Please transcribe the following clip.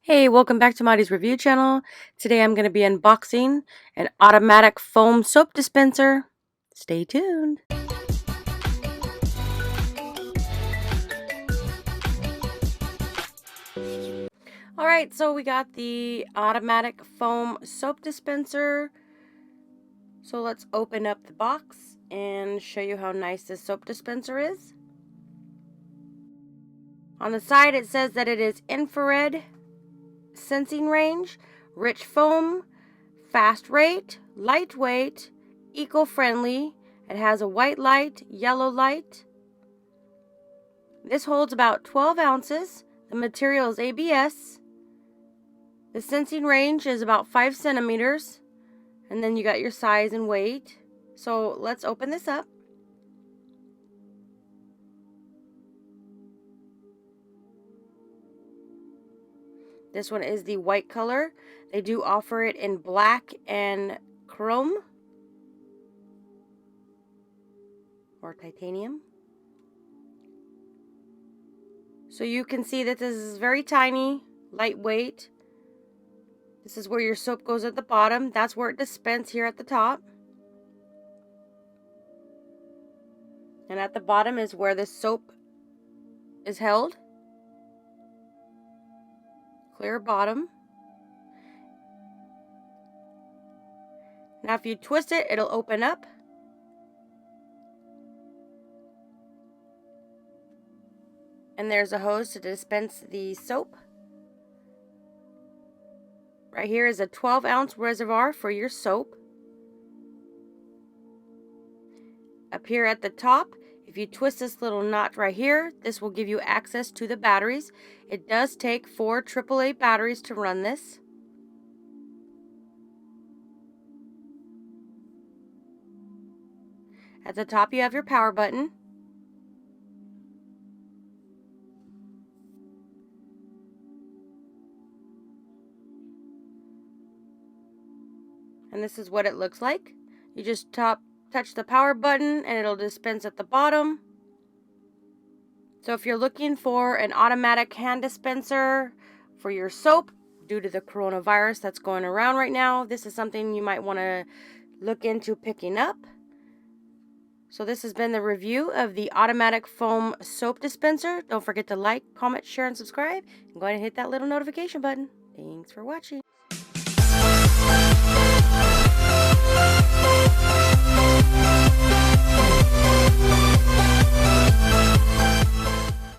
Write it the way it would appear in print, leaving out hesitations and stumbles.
Hey, welcome back to Maddie's Review Channel. Today I'm going to be unboxing an automatic foam soap dispenser. Stay tuned. Alright, so we got the automatic foam soap dispenser. So let's open up the box and show you how nice this soap dispenser is. On the side it says that it is infrared sensing range, rich foam, fast rate, lightweight, eco-friendly. It has a white light, yellow light. This holds about 12 ounces. The material is ABS. The sensing range is about 5 centimeters. And then you got your size and weight. So let's open this up. This one is the white color. They do offer it in black and chrome or titanium. So you can see that this is very tiny, lightweight. This is where your soap goes at the bottom. That's where it dispenses here at the top. And at the bottom is where the soap is held. Clear bottom. Now if you twist it, it'll open up. And there's a hose to dispense the soap. Right here is a 12-ounce reservoir for your soap. Up here at the top, if you twist this little knot right here, this will give you access to the batteries. It does take 4 AAA batteries to run this. At the top you have your power button. And this is what it looks like. You just touch the power button and it'll dispense at the bottom. So if you're looking for an automatic hand dispenser for your soap, due to the coronavirus that's going around right now, this is something you might want to look into picking up. So this has been the review of the automatic foam soap dispenser. Don't forget to like, comment, share, and subscribe. And go ahead and hit that little notification button. Thanks for watching.